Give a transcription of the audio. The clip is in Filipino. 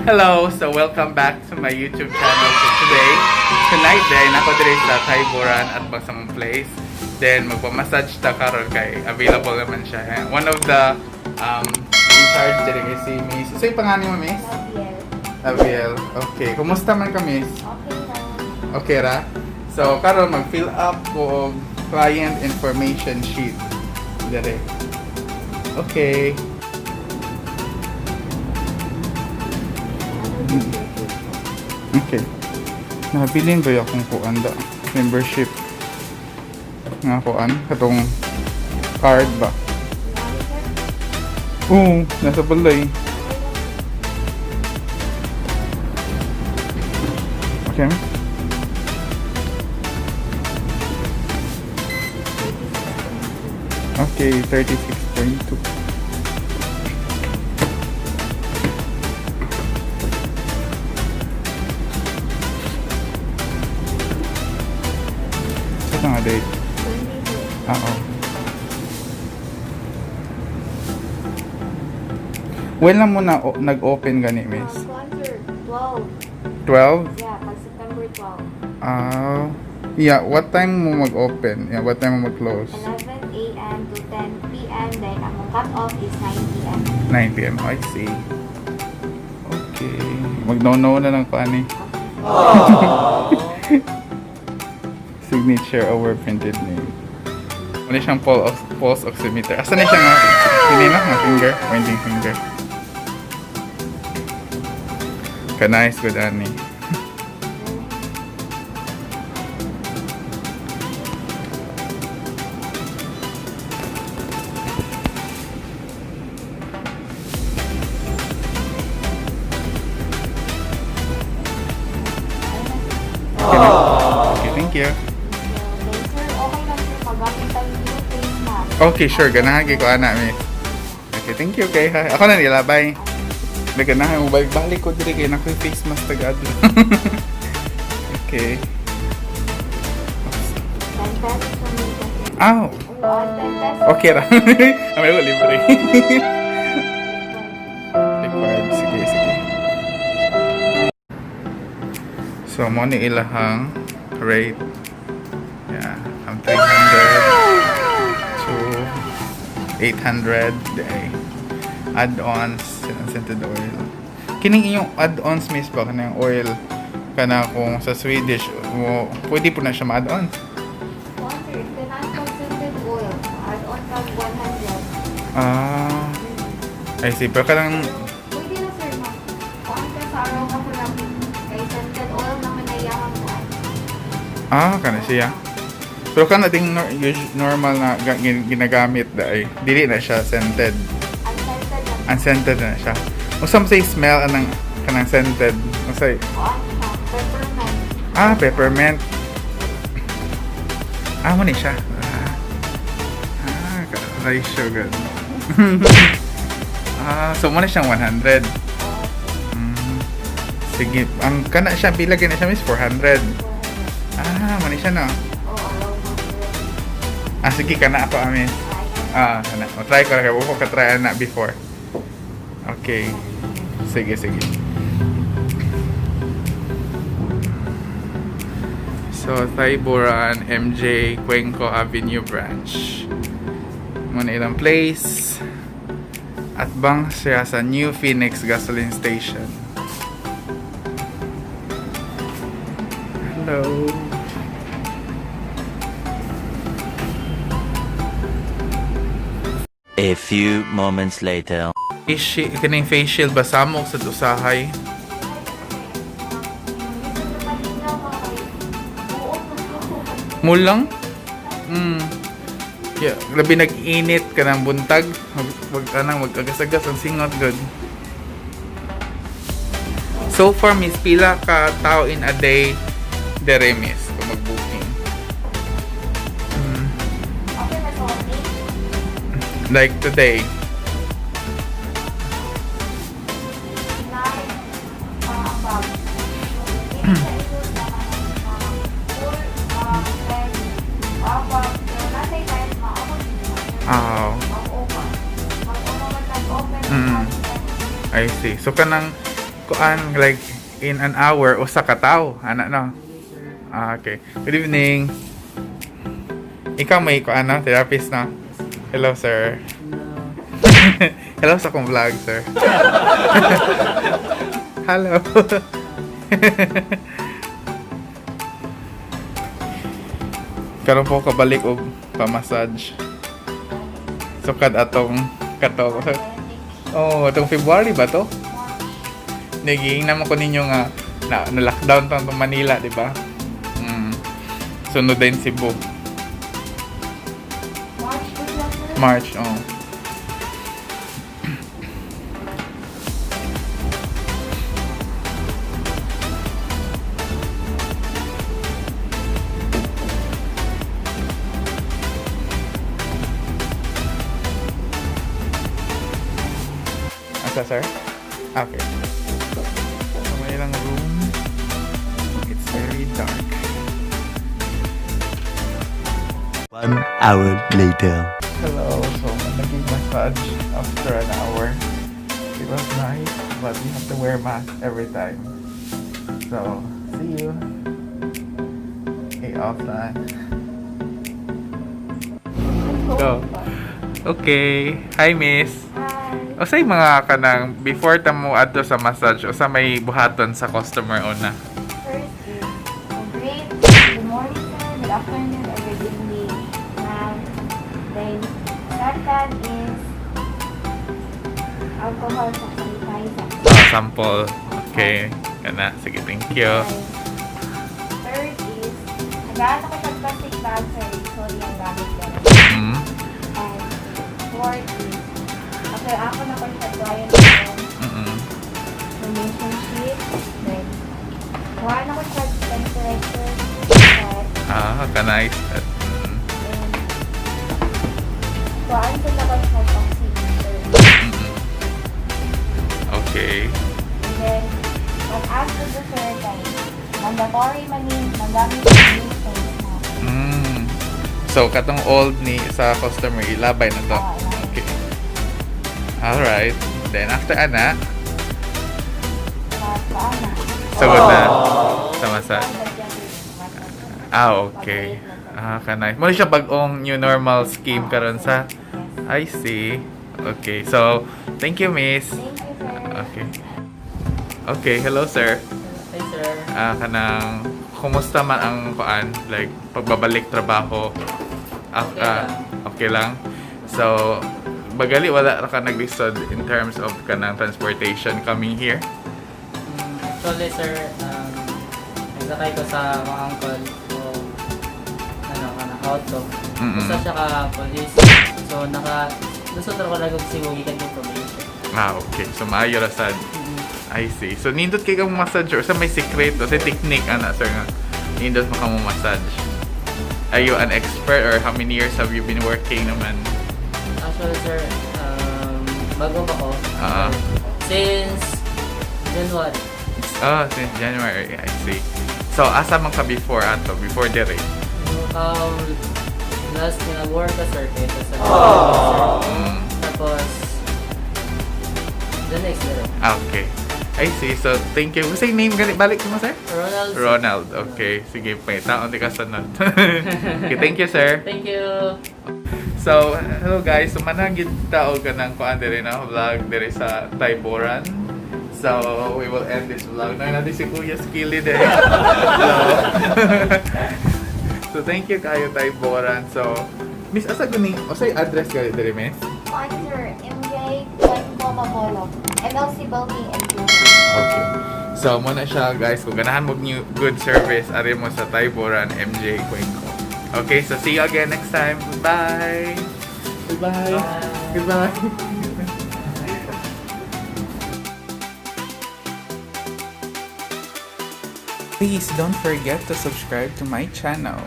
Hello! So welcome back to my YouTube channel. So tonight din ako diri sa Thaiboran at Basamong Place. Then magpa-massage ta karon kay available naman siya. And one of the in charge diri kay si Miss. Say pangalan mo, Miss? Abiel. Okay. Kumusta man ka, Miss? Okay ra. So karon mag-fill up ko og client information sheet. Diri. Okay. Okay. Nabilin ba akong kuan da? Membership. Nga kuan? Katong card ba? Oo, nasa balay. Okay. Okay, 36.2. Nga date. Oo. When lang mo na nag-open gani, Miss? 12. 12? Yeah, pag September 12. Yeah, what time mo mag-open? Yeah, what time mo mag-close? 11 a.m. to 10 p.m. Then, ang cut-off is 9 p.m. 9 p.m. I see. Okay. Mag-no-no na lang ko, ani. Signature over printed name. Ano siyang pulse oximeter. Asa na siya nga? Hindi na nga finger. Pointing finger. Ka-nice good, ani. Okay, thank you. Okay, sure. Ganahagi ko, ana, Miss. Okay, thank you, kay. Ako na nila, bye. Ganahan mo, balik ko dili kay nakoy face mask tagad. Okay. Ow. Okay ra. Amay ko libre. Required. Sige. So, mo ni ilahang rate. Yeah, ang 300 to 800 day. Add-ons, scented oil. Kining inyong add-ons, Miss, ba? Kanang oil, kana kung sa Swedish, mo, pwede po na siya ma-add-ons. Sponsored, scented oil. Add-on kag 100. I see. Pero kanang, Pwede na, sir, ma'am. Kung ka sa araw ka lang, kay scented oil naman na yaman ko. kana siya. Pero kana ding normal na ginagamit dahil, dili na siya scented. Unscented na siya. Usam say smell anang kanang scented. Usay. Peppermint. Peppermint. Mo ni siya. Rice sugar. So mo na siyang 100. Sige, ang kana siya bilagin na siya, Miss, 400. Mo ni siya na. Sige, kana ako, Miss. Kana. Try ko na kayo. Upo ka try na before. Okay. Sige. So, Thaiboran, Mgcq, Cuenco Avenue branch. Muna ilang place. At bang siya sa New Phoenix gasoline station. Hello. A few moments later. Kaning face shield ba samok sa usahay? Mulang? Yeah, labi nag-init ka ng buntag. Mag-agas-agas ang singot good. So far, Miss, pila ka tao in a day dere, Miss, kung mag-booking? Like today. I see. So kanang kuan like in an hour usa ka tawo ana no. Okay. Good evening. Ikaw may kuan no, therapist no. Hello sir. Hello sa akong vlog sir. Hello. Karon po kabalik og pa-massage. Sukad atong kato. Oh, itong February ba to? Naging naman ko ninyo nga na-lockdown tong Manila, di ba? Sunod din Cebu. March, oh. Asa, sir? Okay. So, may ilang room. It's very dark. 1 hour later. Hello. So, naging massage after an hour. It was nice, but you have to wear mask every time. So, see you. Okay, offline. Go. Okay. Hi, miss. O sa mga kanang before tamo adto sa massage o sa may buhaton sa customer una. First is great. Good morning, sir. Good afternoon, or good evening. Then, second is alcohol sa sanitizer. Sample. Okay. Kana. Sige, thank you. Third is, nag-aano ko sa plastic bag, sir. Sorry, ang gamit ko. Mm. And fourth is, after ako na pag-client ko, relationship, then, kuhaan ako sa temperature, Kanais. then, kuhaan sila ko sa oximeter. Okay. And then, pag-ask ko sa sir, guys, mandatory manin, magamit yung face mask. So, katong old ni sa customer, ilabay na to. Okay. Alright. Then, after ana, sagod na sa massage. Okay. Kanay. Muna siya bagong new normal scheme karon sa I see. Okay. So, thank you, miss. Thank you, sir. Okay. Okay, hello, sir. Hi, sir. Kanang, kumusta man ang kuan? Like, pagbabalik trabaho? Okay lang. So, bagali wala ra ka naglisod in terms of kanang transportation coming here? Actually, sir, nagsakay ko sa mga uncle ko, auto. Isa siya ka-police. So, lusot ako nag-Cebu, gikan yung probinsya. Okay. So, maayo ra sad. I see. So, nindot kay kang massage or sa may sekreto, sa technique, sir, nga. Nindot mo ka mo massage. Are you an expert or how many years have you been working naman? Actually, sir, bago ako. Since January. Since January. I see. So, asa man ka before ato? Before the race? Last nag-work ka, sir, kaya sa tapos, the next day. Okay. I see. So, thank you. Say name gali balik mo, sir? Ronald. Ronald. Okay. Sige, may taon di ka sanod. Okay, thank you, sir. Thank you. So, hello guys. So, managid taog ka ng kuan diri na vlog diri sa Thaiboran. So, we will end this vlog. Na natin si Kuya Skilly din. So, thank you kayo Thaiboran. So, Miss, asa guni? O sa'yo address ka diri, Miss? On sir, Mgcq, Mabolo, MLC Building and Okay. So, muna siya guys. Kung ganahan mo new good service, ari mo sa Thaiboran, MJ Cuenco. Okay, so see you again next time. Bye! Goodbye! Goodbye! Please don't forget to subscribe to my channel.